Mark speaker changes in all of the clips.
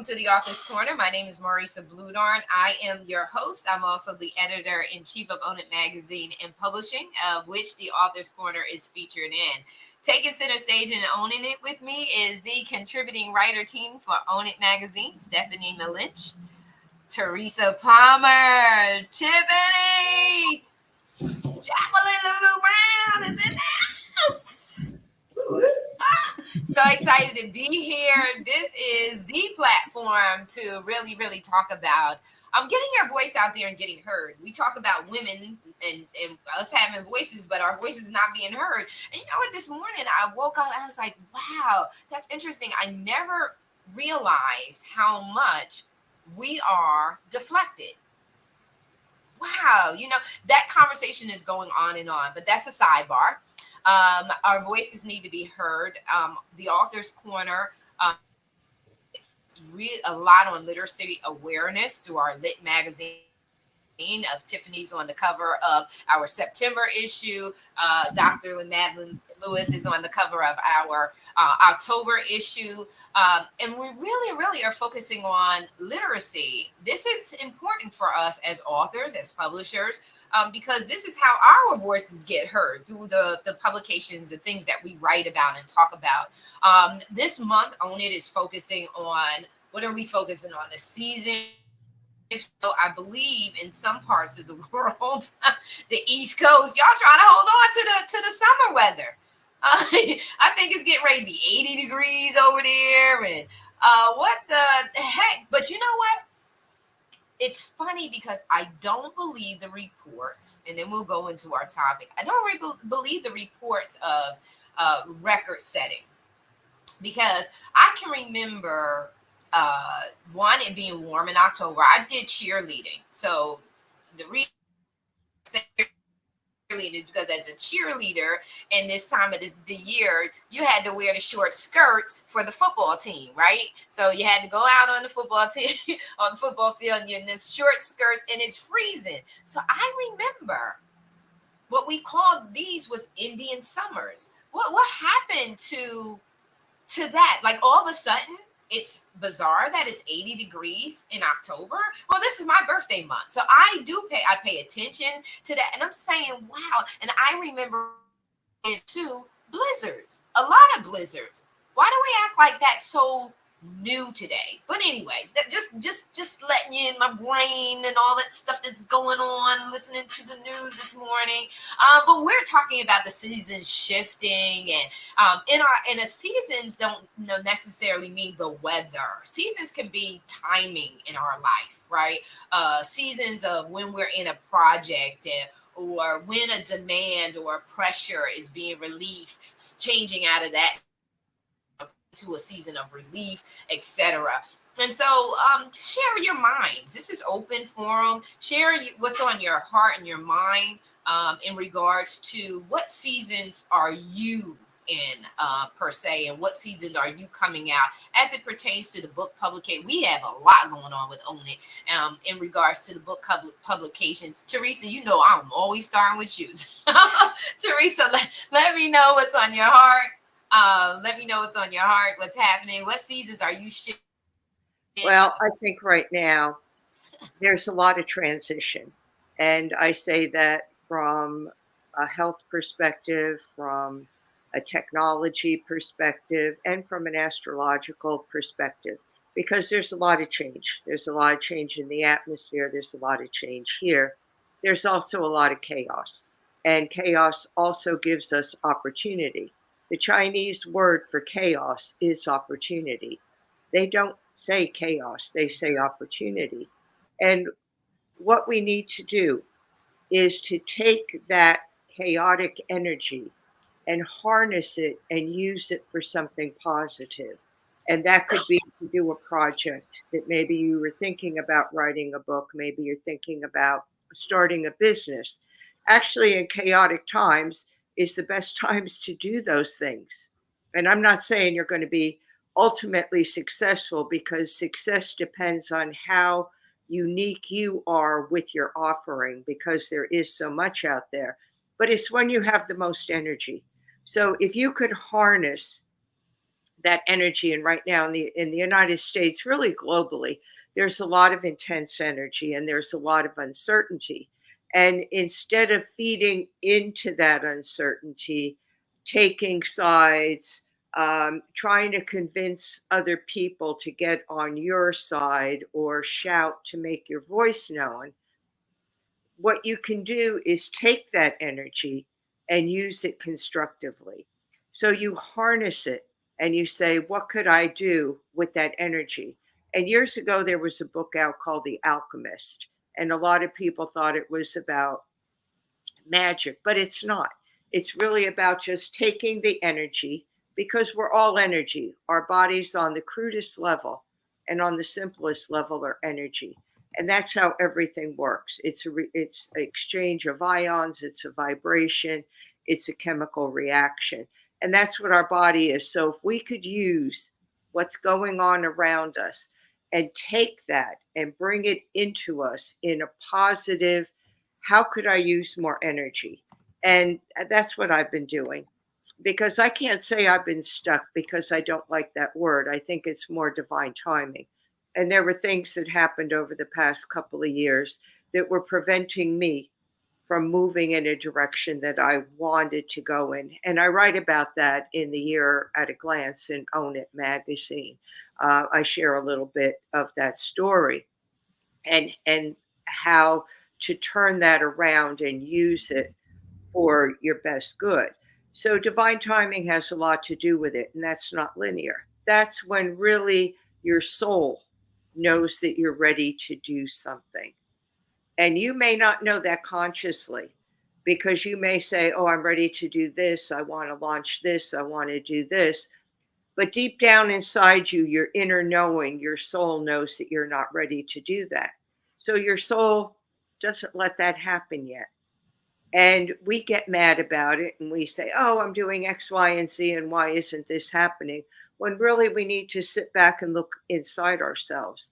Speaker 1: to the Author's Corner. My name is Marisa Bludarn. I am your host. I'm also the editor-in-chief of Own It Magazine and Publishing, of which the Author's Corner is featured in. Taking center stage and owning it with me is the contributing writer team for Own It Magazine, Stephanie Malinch, Teresa Palmer, Tiffany, Jacqueline Lulu Brown is in the house. So excited to be here. This is the platform to really talk about getting our voice out there and getting heard. We talk about women and us having voices, but our voices not being heard. And you know what? This morning I woke up and I was like, wow, that's interesting. I never realized how much we are deflected. Wow, that conversation is going on and on, but that's a sidebar. Our voices need to be heard. The Author's Corner, read a lot on literacy awareness through our Lit magazine. Of Tiffany's on the cover of our September issue. Dr. Madeline Lewis is on the cover of our October issue. And we really are focusing on literacy. This is important for us as authors, as publishers, because this is how our voices get heard through the publications, the things that we write about and talk about. This month, Own It is focusing on, what are we focusing on? The season. I believe in some parts of the world, the East Coast, y'all trying to hold on to the summer weather. I think it's getting ready to be 80 degrees over there, and what the heck? But you know what? It's funny because I don't believe the reports, and then we'll go into our topic. I don't believe the reports of record setting, because I can remember one, it being warm in October. I did cheerleading, so the reason is because as a cheerleader in this time of the year, you had to wear the short skirts for the football team, right? So you had to go out on the football team on the football field, and you're in this short skirts, and it's freezing. So I remember what we called these was Indian summers. What happened to that? Like, all of a sudden, it's bizarre that it's 80 degrees in October. Well, this is my birthday month, so I pay attention to that, and I'm saying, wow. And I remember it too, blizzards, a lot of blizzards. Why do we act like that's so new today? But anyway, just letting you in my brain and all that stuff that's going on, listening to the news this morning. But we're talking about the seasons shifting, and in a seasons don't necessarily mean the weather. Seasons can be timing in our life, right? Seasons of when we're in a project, or when a demand or pressure is being relieved, changing out of that to a season of relief, etc. And so to share your minds, this is open forum. Share what's on your heart and your mind in regards to what seasons are you in per se, and what season are you coming out as it pertains to the book publication. We have a lot going on with Own It in regards to the book publications. Teresa, you know I'm always starting with you. Teresa, let me know what's on your heart. Let me know what's on your heart, what's happening. What seasons are you sharing?
Speaker 2: Well, I think right now there's a lot of transition. And I say that from a health perspective, from a technology perspective, and from an astrological perspective, because there's a lot of change. There's a lot of change in the atmosphere. There's a lot of change here. There's also a lot of chaos. And chaos also gives us opportunity. The Chinese word for chaos is opportunity. They don't say chaos, they say opportunity. And what we need to do is to take that chaotic energy and harness it and use it for something positive. And that could be to do a project that maybe you were thinking about writing a book, maybe you're thinking about starting a business. Actually, in chaotic times is the best times to do those things. And I'm not saying you're going to be ultimately successful, because success depends on how unique you are with your offering, because there is so much out there. But it's when you have the most energy. So if you could harness that energy. And right now in the United States, really globally, there's a lot of intense energy and there's a lot of uncertainty. And instead of feeding into that uncertainty, taking sides, trying to convince other people to get on your side or shout to make your voice known, what you can do is take that energy and use it constructively. So you harness it and you say, what could I do with that energy? And years ago, there was a book out called The Alchemist. And a lot of people thought it was about magic, but it's not. It's really about just taking the energy because we're all energy. Our bodies on the crudest level and on the simplest level are energy. And that's how everything works. It's an exchange of ions, it's a vibration, it's a chemical reaction. And that's what our body is. So if we could use what's going on around us and take that and bring it into us in a positive, how could I use more energy? And that's what I've been doing because I can't say I've been stuck because I don't like that word. I think it's more divine timing. And there were things that happened over the past couple of years that were preventing me from moving in a direction that I wanted to go in. And I write about that in the Year at a Glance in Own It magazine. I share a little bit of that story and how to turn that around and use it for your best good. So divine timing has a lot to do with it, and that's not linear. That's when really your soul knows that you're ready to do something. And you may not know that consciously because you may say, "Oh, I'm ready to do this. I want to launch this. I want to do this." But deep down inside you, your inner knowing, your soul knows that you're not ready to do that. So your soul doesn't let that happen yet. And we get mad about it and we say, oh, I'm doing X, Y, and Z, and why isn't this happening? When really we need to sit back and look inside ourselves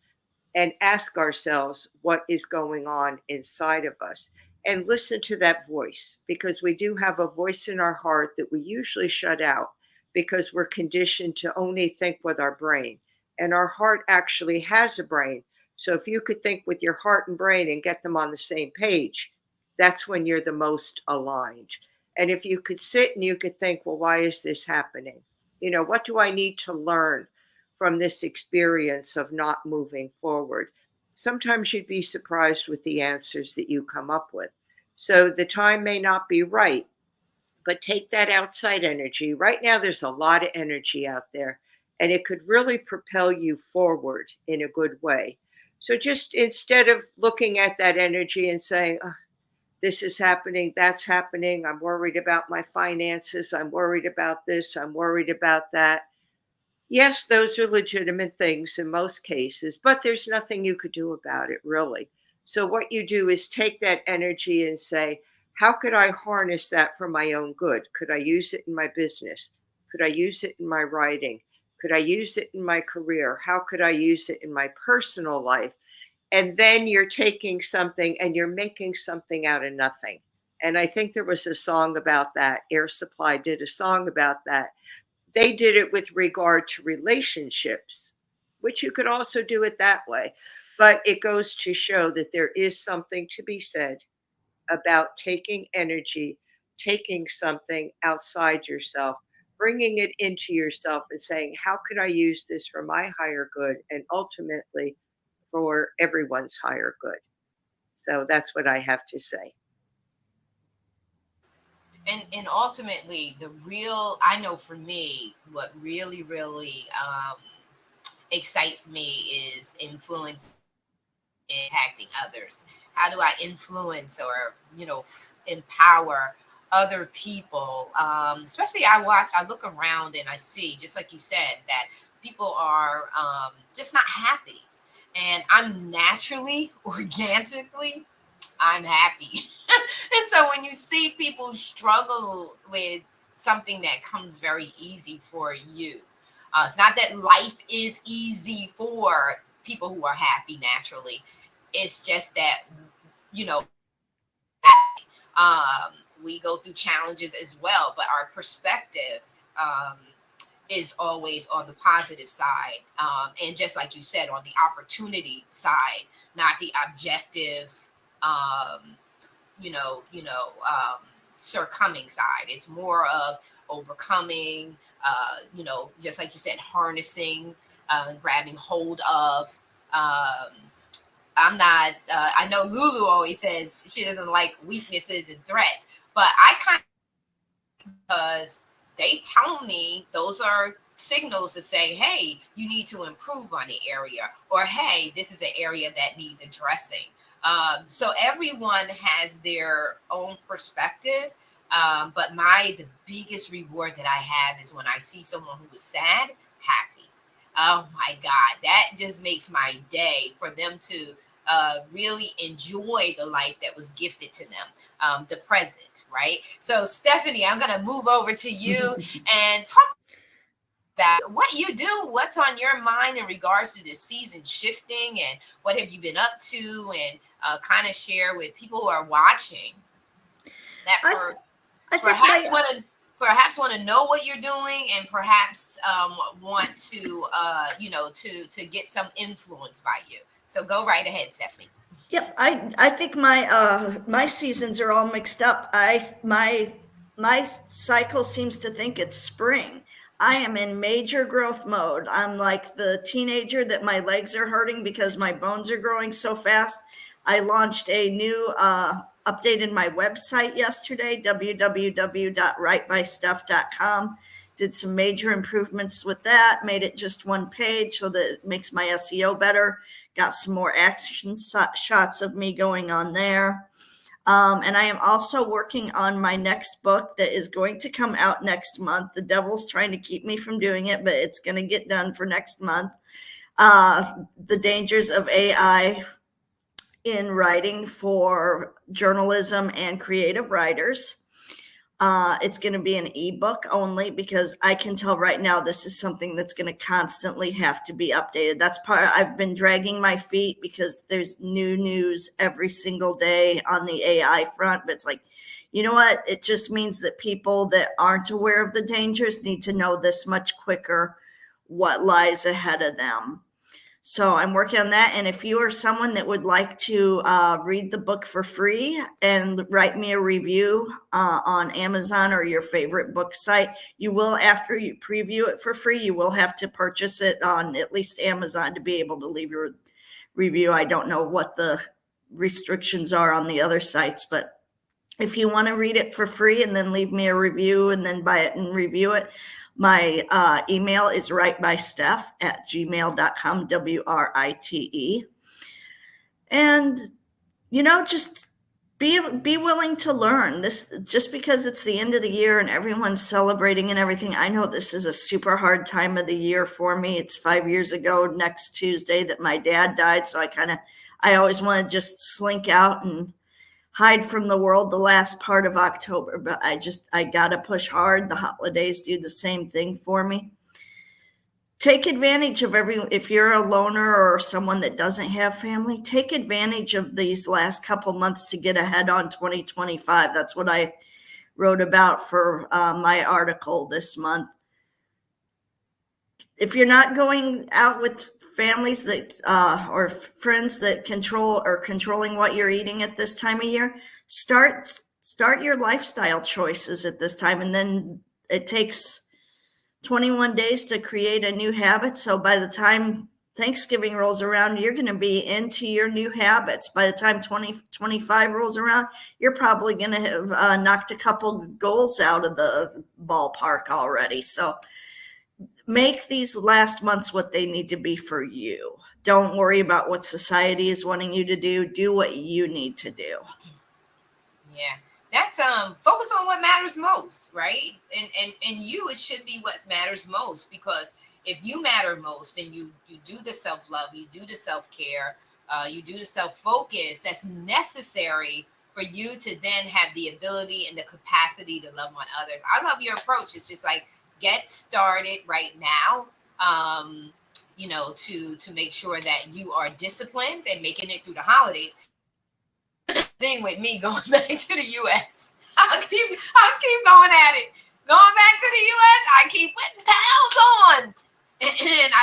Speaker 2: and ask ourselves what is going on inside of us and listen to that voice because we do have a voice in our heart that we usually shut out because we're conditioned to only think with our brain. And our heart actually has a brain. So if you could think with your heart and brain and get them on the same page, that's when you're the most aligned. And if you could sit and you could think, well, why is this happening? What do I need to learn from this experience of not moving forward? Sometimes you'd be surprised with the answers that you come up with. So the time may not be right, but take that outside energy. Right now, there's a lot of energy out there, and it could really propel you forward in a good way. So just instead of looking at that energy and saying, "Oh, this is happening, that's happening, I'm worried about my finances, I'm worried about this, I'm worried about that." Yes, those are legitimate things in most cases, but there's nothing you could do about it, really. So, what you do is take that energy and say, how could I harness that for my own good? Could I use it in my business? Could I use it in my writing? Could I use it in my career? How could I use it in my personal life? And then you're taking something and you're making something out of nothing. And I think there was a song about that. Air Supply did a song about that. They did it with regard to relationships, which you could also do it that way. But it goes to show that there is something to be said about taking energy, taking something outside yourself, bringing it into yourself and saying, how could I use this for my higher good and ultimately for everyone's higher good? So that's what I have to say.
Speaker 1: And ultimately, the real, I know for me, what really excites me is influence impacting others. How do I influence or empower other people? Especially, I look around and I see, just like you said, that people are just not happy, and I'm naturally, organically, I'm happy. And so when you see people struggle with something that comes very easy for you, it's not that life is easy for people who are happy naturally. It's just that, you know, um, we go through challenges as well, but our perspective, um, is always on the positive side, and just like you said, on the opportunity side, not the objective, um, succumbing side. It's more of overcoming, just like you said, harnessing, grabbing hold of. Um, I'm not. I know Lulu always says she doesn't like weaknesses and threats, but I kind of, because they tell me those are signals to say, hey, you need to improve on the area, or hey, this is an area that needs addressing. So everyone has their own perspective. But the biggest reward that I have is when I see someone who is sad, happy. Oh my God, that just makes my day for them to really enjoy the life that was gifted to them, the present, right? So, Stephanie, I'm going to move over to you and talk about what you do, what's on your mind in regards to this season shifting, and what have you been up to, and kind of share with people who are watching that
Speaker 3: I I think my
Speaker 1: perhaps want to know what you're doing, and perhaps want to get some influence by you. So go right ahead, Stephanie.
Speaker 3: Yep, I think my seasons are all mixed up. My cycle seems to think it's spring. I am in major growth mode. I'm like the teenager that my legs are hurting because my bones are growing so fast. I launched a new updated my website yesterday, www.writebystuff.com. Did some major improvements with that, made it just one page so that it makes my SEO better. Got some more action shots of me going on there. And I am also working on my next book that is going to come out next month. The devil's trying to keep me from doing it, but it's going to get done for next month. The dangers of AI in writing for journalism and creative writers. It's going to be an ebook only because I can tell right now this is something that's going to constantly have to be updated. That's part I've been dragging my feet because there's new news every single day on the AI front. But it's like, you know what? It just means that people that aren't aware of the dangers need to know this much quicker what lies ahead of them. So I'm working on that. And if you are someone that would like to read the book for free and write me a review on Amazon or your favorite book site, you will, after you preview it for free, you will have to purchase it on at least Amazon to be able to leave your review. I don't know what the restrictions are on the other sites, but if you want to read it for free and then leave me a review and then buy it and review it, my email is writebysteph@gmail.com, WRITE. And, just be willing to learn. This, just because it's the end of the year and everyone's celebrating and everything, I know this is a super hard time of the year for me. It's 5 years ago next Tuesday that my dad died. So I always want to just slink out and hide from the world the last part of October, but I gotta push hard. The holidays do the same thing for me. Take advantage of if you're a loner or someone that doesn't have family, take advantage of these last couple months to get ahead on 2025. That's what I wrote about for my article this month. If you're not going out with families that or friends that controlling what you're eating at this time of year, start your lifestyle choices at this time, and then it takes 21 days to create a new habit. So by the time Thanksgiving rolls around, you're going to be into your new habits. By the time 2025 rolls around, you're probably going to have knocked a couple goals out of the ballpark already. So make these last months what they need to be for you. Don't worry about what society is wanting you to do. Do what you need to do.
Speaker 1: Yeah. That's focus on what matters most, right? And you, it should be what matters most, because if you matter most, then you do the self-love, you do the self-care, you do the self-focus that's necessary for you to then have the ability and the capacity to love on others. I love your approach. It's just like, get started right now, to make sure that you are disciplined and making it through the holidays. Thing with me going back to the US. I'll keep going at it. Going back to the US, I keep putting pounds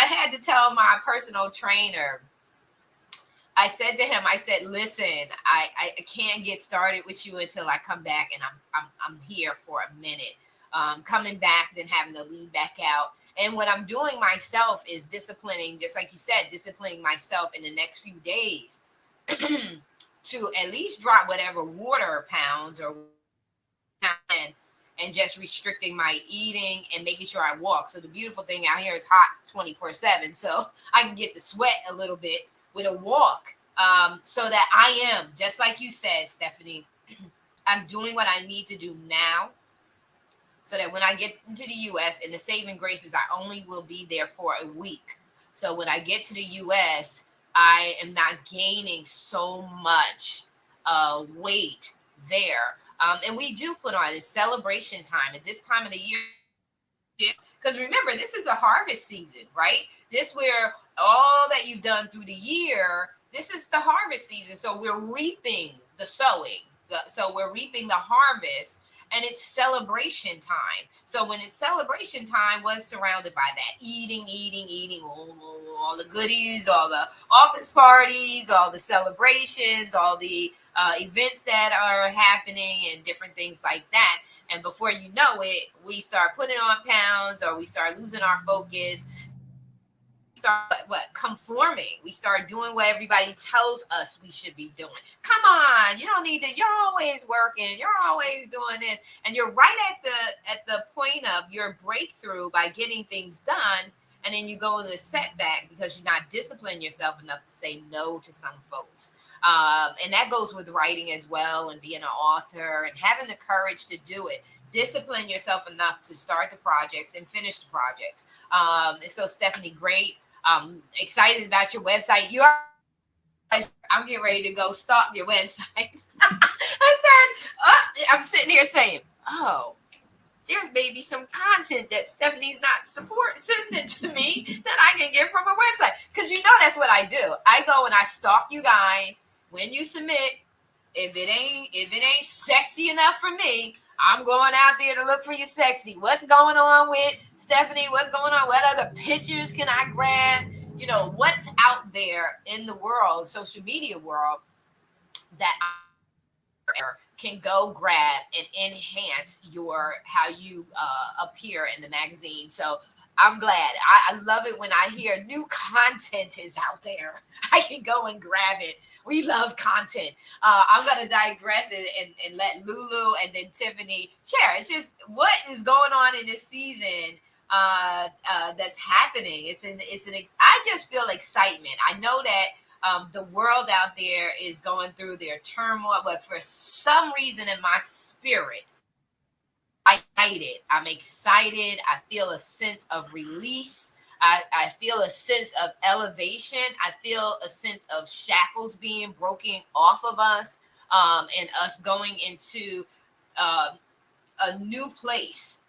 Speaker 1: had to tell my personal trainer, I said to him, I said, listen, I can't get started with you until I come back and I'm here for a minute. Coming back, then having to leave back out. And what I'm doing myself is disciplining, just like you said, disciplining myself in the next few days to at least drop whatever water pounds or and just restricting my eating and making sure I walk. So the beautiful thing out here is hot 24/7. So I can get the sweat a little bit with a walk. So that I am, just like you said, Stephanie, I'm doing what I need to do now so that when I get into the US, and the saving grace is I only will be there for a week. So when I get to the US, I am not gaining so much weight there. And we do put on a celebration time at this time of the year. Because remember, this is a harvest season, right? This where all that you've done through the year, this is the harvest season. So we're reaping the sowing. So we're reaping the harvest, and it's celebration time. So when it's celebration time, was surrounded by that eating, all the goodies, all the office parties, all the celebrations, all the events that are happening, and different things like that. And before you know it, we start putting on pounds, or we start losing our focus. Start conforming. We start doing what everybody tells us we should be doing. Come on, you don't need to. You're always working. You're always doing this, and you're right at the point of your breakthrough by getting things done, and then you go in the setback because you're not disciplining yourself enough to say no to some folks. And that goes with writing as well, and being an author and having the courage to do it. Discipline yourself enough to start the projects and finish the projects. And so, Stephanie, great. Excited about your website. I'm getting ready to go stalk your website. I'm sitting here saying, oh, there's maybe some content that Stephanie's not sending it to me that I can get from her website. Because that's what I do. I go and I stalk you guys. When you submit, if it ain't sexy enough for me, I'm going out there to look for you sexy. What's going on with Stephanie? What's going on? What other pictures can I grab? What's out there in the world, social media world, that I can go grab and enhance how you appear in the magazine. So I'm glad. I love it when I hear new content is out there. I can go and grab it. We love content. I'm going to digress and let Lulu and then Tiffany share. It's just what is going on in this season that's happening. I just feel excitement. I know that the world out there is going through their turmoil, but for some reason in my spirit, I'm excited. I feel a sense of release. I feel a sense of elevation. I feel a sense of shackles being broken off of us, and us going into a new place.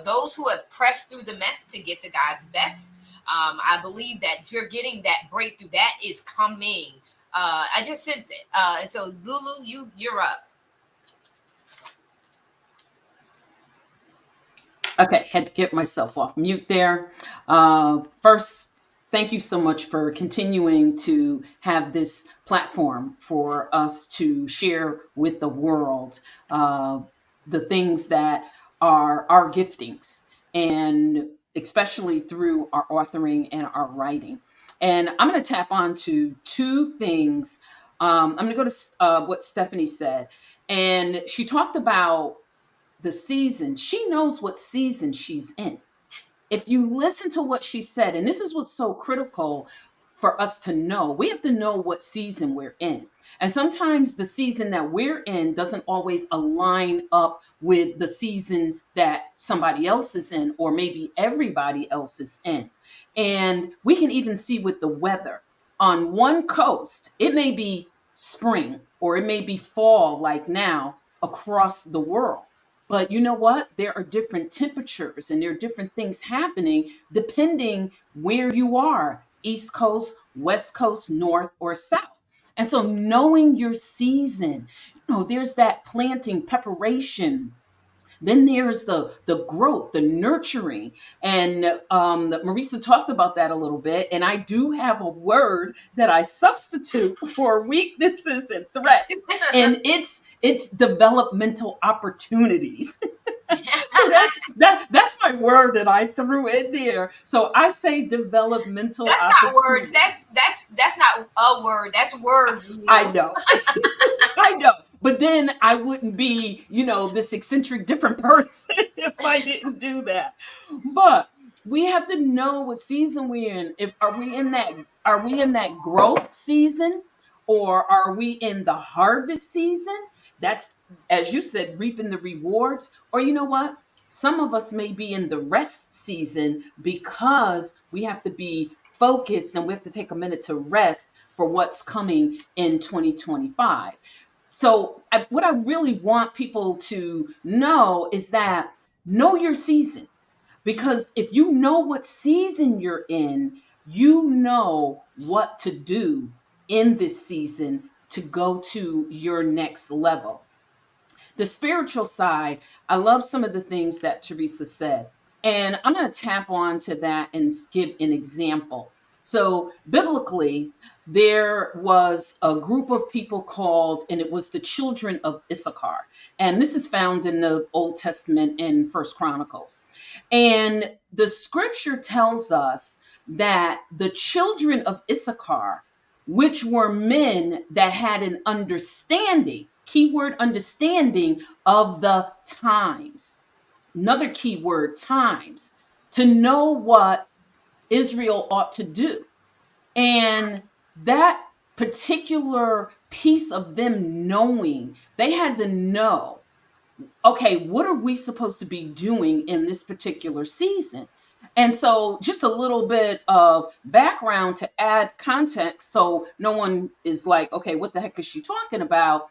Speaker 1: Those who have pressed through the mess to get to God's best. I believe that you're getting that breakthrough. That is coming. I just sense it. And so, Lulu, you're up.
Speaker 4: Okay, had to get myself off mute there. First, thank you so much for continuing to have this platform for us to share with the world the things that are our giftings, and especially through our authoring and our writing. And I'm going to tap on to two things. I'm going to go to what Stephanie said. And she talked about the season. She knows what season she's in. If you listen to what she said, and this is what's so critical for us to know, we have to know what season we're in. And sometimes the season that we're in doesn't always align up with the season that somebody else is in, or maybe everybody else is in. And we can even see with the weather. On one coast, it may be spring or it may be fall like now across the world. But you know what? There are different temperatures and there are different things happening depending where you are, East Coast, West Coast, North, or South. And so knowing your season, there's that planting preparation Then there's the growth, the nurturing, and Marisa talked about that a little bit. And I do have a word that I substitute for weaknesses and threats, and it's developmental opportunities. So that's my word that I threw in there. So I say developmental
Speaker 1: That's not words.
Speaker 4: opportunities.
Speaker 1: That's not a word. That's words,
Speaker 4: I
Speaker 1: you.
Speaker 4: know. I know. But then I wouldn't be, this eccentric different person if I didn't do that. But we have to know what season we're in. If are we in that growth season, or are we in the harvest season? That's, as you said, reaping the rewards. Or you know what? Some of us may be in the rest season because we have to be focused and we have to take a minute to rest for what's coming in 2025. So, what I really want people to know is that know your season. Because if you know what season you're in, you know what to do in this season to go to your next level. The spiritual side, I love some of the things that Teresa said. And I'm going to tap on to that and give an example. So, biblically, there was a group of people called, and it was the children of Issachar. And this is found in the Old Testament in First Chronicles. And the scripture tells us that the children of Issachar, which were men that had an understanding, keyword understanding, of the times. Another keyword, times, to know what Israel ought to do. And that particular piece of them knowing, they had to know, okay, what are we supposed to be doing in this particular season? And so, just a little bit of background to add context so no one is like, okay, what the heck is she talking about?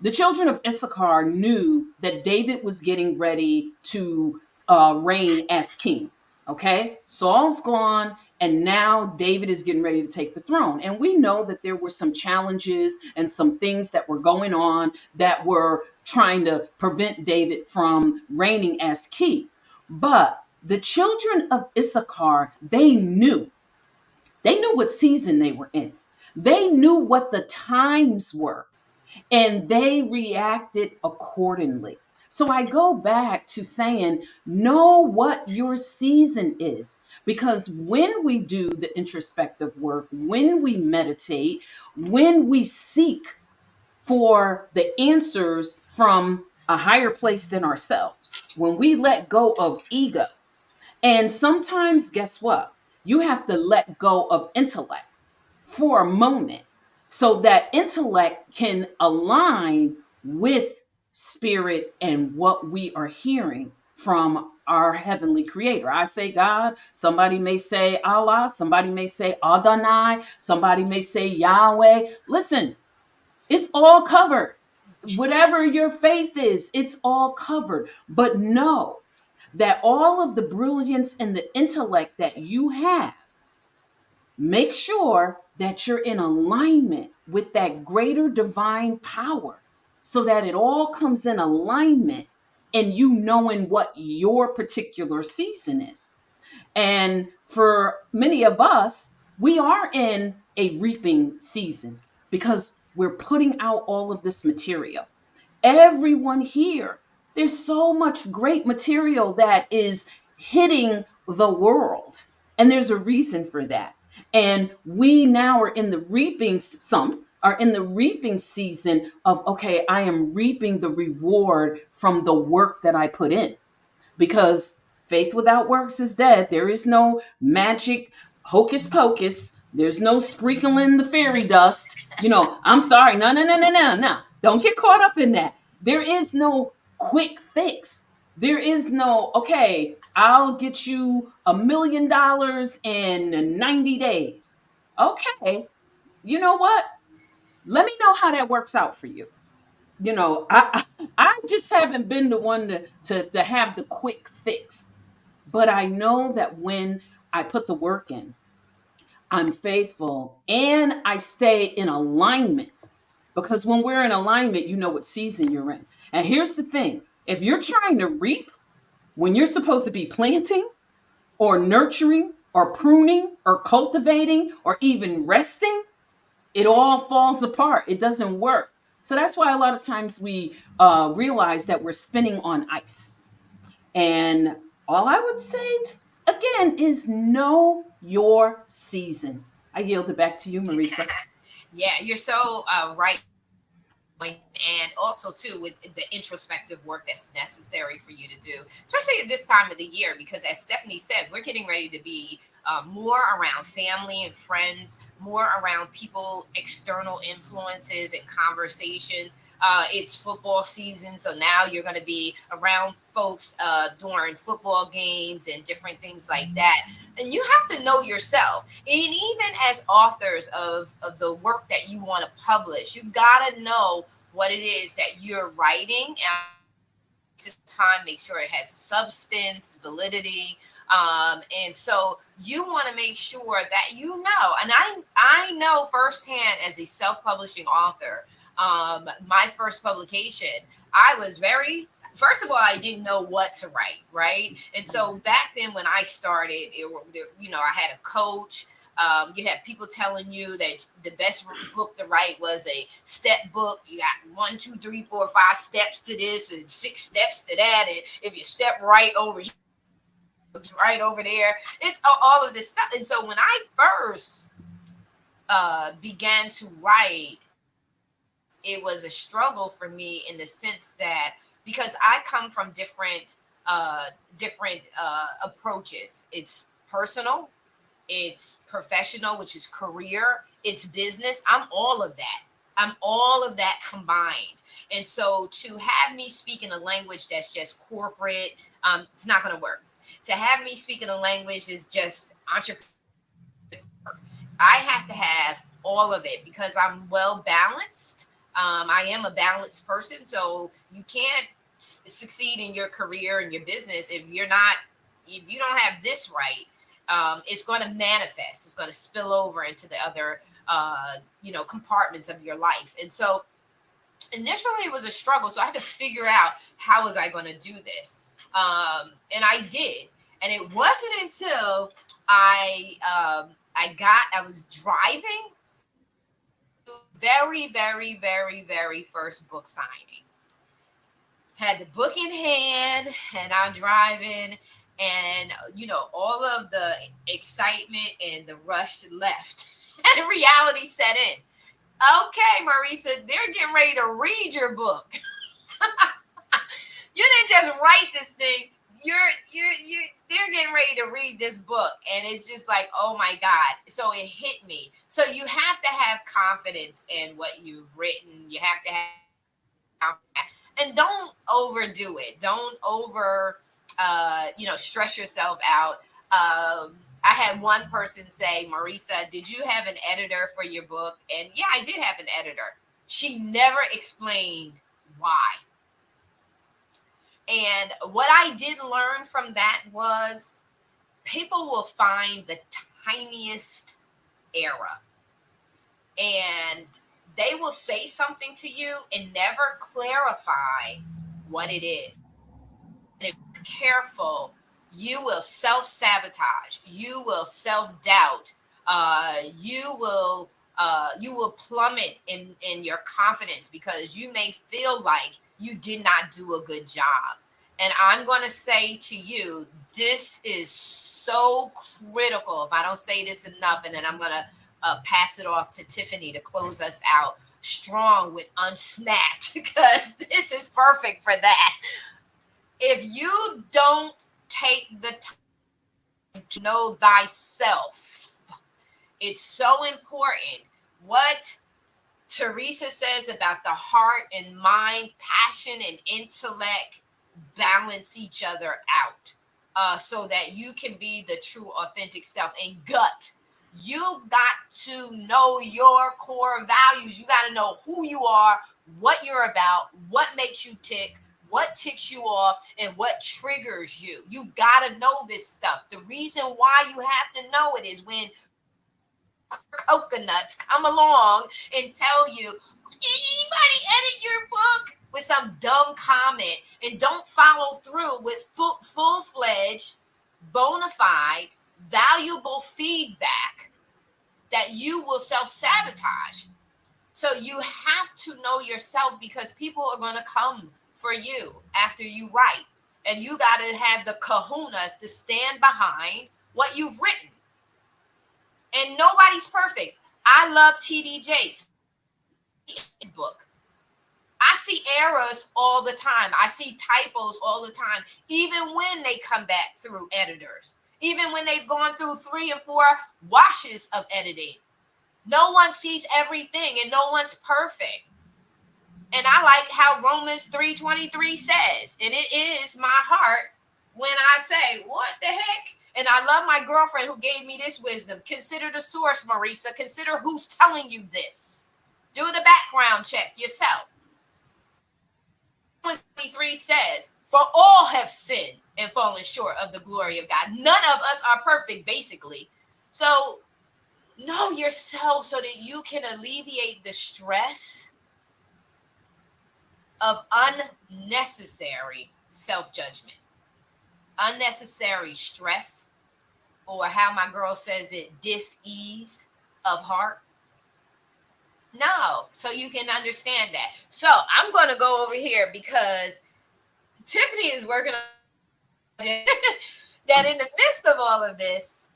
Speaker 4: The children of Issachar knew that David was getting ready to reign as king. Okay, Saul's gone, and now David is getting ready to take the throne. And we know that there were some challenges and some things that were going on that were trying to prevent David from reigning as king. But the children of Issachar, they knew what season they were in. They knew what the times were, and they reacted accordingly. So I go back to saying, know what your season is. Because when we do the introspective work, when we meditate, when we seek for the answers from a higher place than ourselves, when we let go of ego, and sometimes, guess what? You have to let go of intellect for a moment so that intellect can align with spirit and what we are hearing from our heavenly creator. I say God, somebody may say Allah, somebody may say Adonai, somebody may say Yahweh. Listen, it's all covered. Whatever your faith is, it's all covered. But know that all of the brilliance and the intellect that you have, make sure that you're in alignment with that greater divine power so that it all comes in alignment and you knowing what your particular season is. And for many of us, we are in a reaping season because we're putting out all of this material. Everyone here, there's so much great material that is hitting the world. And there's a reason for that. And we now are in the reaping, some are in the reaping season of, okay, I am reaping the reward from the work that I put in. Because faith without works is dead. There is no magic hocus pocus. There's no sprinkling the fairy dust. I'm sorry. No, no, no, no, no, no. Don't get caught up in that. There is no quick fix. There is no, okay, I'll get you $1 million in 90 days. Okay, you know what? Let me know how that works out for you. I just haven't been the one to have the quick fix. But I know that when I put the work in, I'm faithful and I stay in alignment. Because when we're in alignment, you know what season you're in. And here's the thing. If you're trying to reap when you're supposed to be planting or nurturing or pruning or cultivating or even resting, it all falls apart. It doesn't work. So that's why a lot of times we realize that we're spinning on ice. And all I would say again is know your season. I yield it back to you, Marisa.
Speaker 1: Yeah, you're so right. And also too with the introspective work that's necessary for you to do, especially at this time of the year, because as Stephanie said, we're getting ready to be more around family and friends, more around people, external influences and conversations. It's football season, so now you're going to be around folks during football games and different things like that. And you have to know yourself. And even as authors of the work that you want to publish, you got to know what it is that you're writing. And time, make sure it has substance, validity. And so you want to make sure that you know. And I know firsthand as a self-publishing author, my first publication, I was very, first of all, I didn't know what to write, right? And so back then when I started, I had a coach. You had people telling you that the best book to write was a step book. You got 1, 2, 3, 4, 5 steps to this and 6 steps to that. And if you step right over here, right over there, it's all of this stuff. And so when I first began to write, it was a struggle for me in the sense that because I come from different approaches. It's personal, it's professional, which is career, it's business. I'm all of that. I'm all of that combined. And so to have me speak in a language that's just corporate, it's not going to work. To have me speak in a language that's just entrepreneur, I have to have all of it because I'm well balanced. I am a balanced person. So you can't succeed in your career and your business if you don't have this right. It's going to manifest. It's going to spill over into the other, compartments of your life. And so initially it was a struggle. So I had to figure out how was I going to do this. And I did. And it wasn't until I was driving to very, very, very, very first book signing. Had the book in hand and I'm driving and all of the excitement and the rush left and reality set in. Okay, Marisa, they're getting ready to read your book. You didn't just write this thing. They're getting ready to read this book, and it's just like, oh my God. So it hit me. So you have to have confidence in what you've written. You have to have, and don't overdo it. Don't stress yourself out. I had one person say, Marisa, did you have an editor for your book? And yeah, I did have an editor. She never explained why. And what I did learn from that was people will find the tiniest error and they will say something to you and never clarify what it is. And if you're careful, you will self-sabotage. You will self-doubt. You will plummet in your confidence because you may feel like you did not do a good job. And I'm going to say to you, this is so critical. If I don't say this enough, and then I'm going to pass it off to Tiffany to close us out strong with Unsnapped because this is perfect for that. If you don't take the time to know thyself, it's so important. What Teresa says about the heart and mind, passion and intellect balance each other out so that you can be the true authentic self. And gut, you got to know your core values. You got to know who you are, what you're about, what makes you tick, what ticks you off, and what triggers you. You got to know this stuff. The reason why you have to know it is when coconuts come along and tell you, did anybody edit your book? with some dumb comment and don't follow through with full-fledged, bona fide, valuable feedback, that you will self-sabotage. So you have to know yourself, because people are going to come for you after you write. And you got to have the kahunas to stand behind what you've written. And nobody's perfect. I love TD Jakes' book. I see errors all the time. I see typos all the time, even when they come back through editors, even when they've gone through 3 and 4 washes of editing. No one sees everything, and no one's perfect. And I like how Romans 3:23 says, and it is my heart when I say, what the heck? And I love my girlfriend who gave me this wisdom. Consider the source, Marisa. Consider who's telling you this. Do the background check yourself. Romans 3 says, for all have sinned and fallen short of the glory of God. None of us are perfect, basically. So know yourself so that you can alleviate the stress of unnecessary self-judgment, unnecessary stress, or how my girl says it, dis-ease of heart. No, so you can understand that. So I'm going to go over here because Tiffany is working on that in the midst of all of this,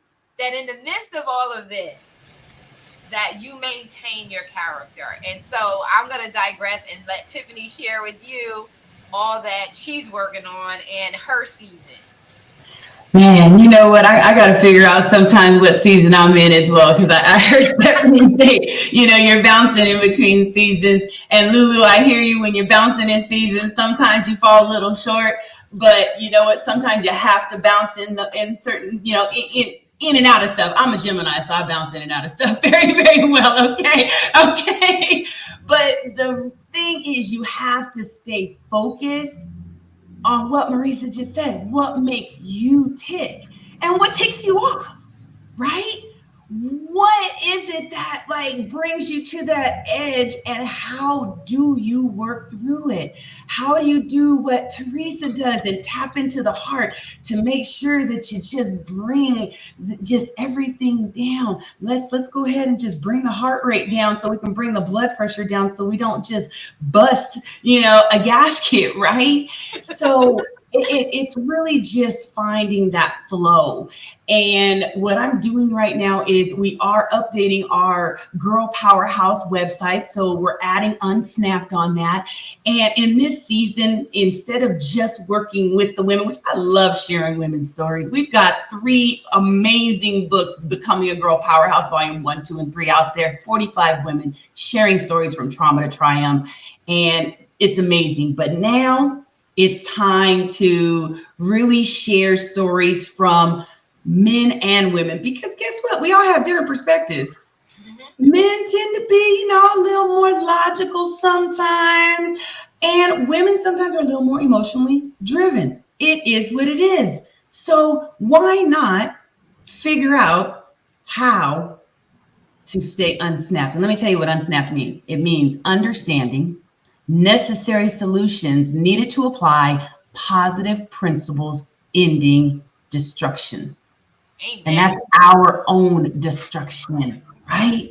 Speaker 1: that you maintain your character. And so I'm going to digress and let Tiffany share with you all that she's working on in her season.
Speaker 5: Man, you know what? I got to figure out sometimes what season I'm in as well, because I heard Stephanie say, you're bouncing in between seasons. And Lulu, I hear you when you're bouncing in seasons. Sometimes you fall a little short, but you know what? Sometimes you have to bounce in certain, in and out of stuff. I'm a Gemini, so I bounce in and out of stuff very, very well. Okay. But the thing is, you have to stay focused on what Marisa just said. What makes you tick and what ticks you off, right? What is it that brings you to that edge, and how do you work through it? How do you do what Teresa does and tap into the heart to make sure that you just bring just everything down? Let's go ahead and just bring the heart rate down so we can bring the blood pressure down so we don't just bust, a gasket, right? So it's really just finding that flow. And what I'm doing right now is we are updating our Girl Powerhouse website. So we're adding Unsnapped on that. And in this season, instead of just working with the women, which I love sharing women's stories, we've got 3 amazing books, Becoming a Girl Powerhouse, Volume 1, 2, and 3 out there, 45 women sharing stories from trauma to triumph. And it's amazing. But now it's time to really share stories from men and women, because guess what? We all have different perspectives. Men tend to be, a little more logical sometimes, and women sometimes are a little more emotionally driven. It is what it is. So why not figure out how to stay unsnapped? And let me tell you what unsnapped means. It means understanding necessary solutions needed to apply positive principles, ending destruction.
Speaker 1: Amen.
Speaker 5: And that's our own destruction, right?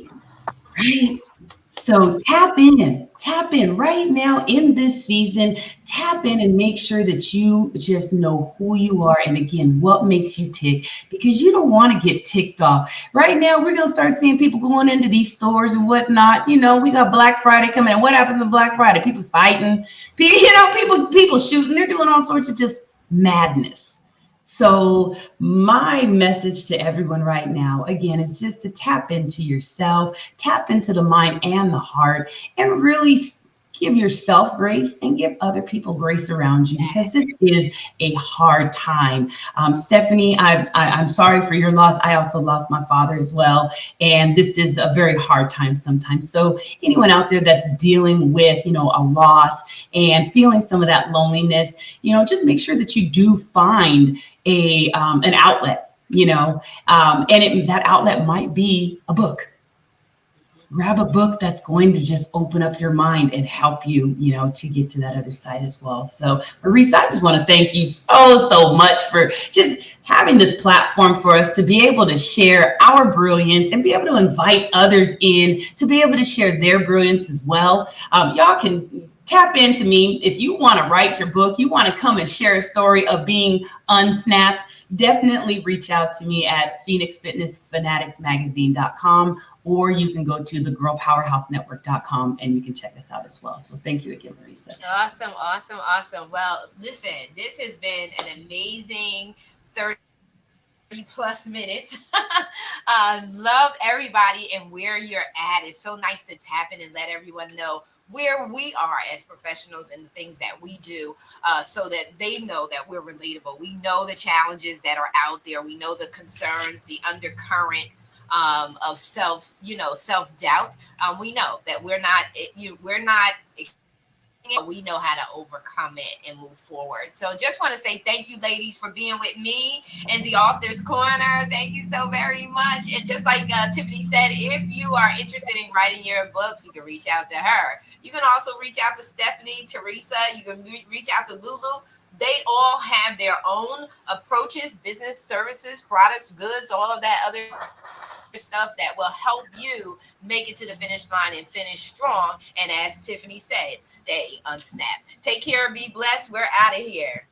Speaker 5: So tap in right now in this season. Tap in and make sure that you just know who you are, and again, what makes you tick, because you don't want to get ticked off. Right now, we're going to start seeing people going into these stores and whatnot. We got Black Friday coming, and what happens on Black Friday? People fighting, people shooting. They're doing all sorts of just madness. So my message to everyone right now, again, is just to tap into yourself, tap into the mind and the heart, and really give yourself grace and give other people grace around you, because this is a hard time. Stephanie, I'm sorry for your loss. I also lost my father as well. And this is a very hard time sometimes. So anyone out there that's dealing with, a loss and feeling some of that loneliness, just make sure that you do find an outlet, and that outlet might be a book. grab a book that's going to just open up your mind and help you, to get to that other side as well. So, Marisa, I just want to thank you so much for just having this platform for us to be able to share our brilliance and be able to invite others in to be able to share their brilliance as well. Y'all can tap into me if you want to write your book, you want to come and share a story of being unsnapped. Definitely reach out to me at phoenixfitnessfanaticsmagazine.com, or you can go to thegirlpowerhousenetwork.com and you can check us out as well. So thank you again, Marisa.
Speaker 1: Awesome. Well, listen, this has been an amazing 30 plus minutes. Love everybody and where you're at. It's so nice to tap in and let everyone know where we are as professionals and the things that we do, so that they know that we're relatable. We know the challenges that are out there. We know the concerns, the undercurrent of self doubt. We know that we're not we know how to overcome it and move forward. So just want to say thank you, ladies, for being with me in the Author's Corner. Thank you so very much. And just like Tiffany said, if you are interested in writing your books, you can reach out to her. You can also reach out to Stephanie, Teresa. You can reach out to Lulu. They all have their own approaches, business, services, products, goods, all of that other stuff that will help you make it to the finish line and finish strong. And as Tiffany said, stay unsnapped. Take care, be blessed. We're out of here.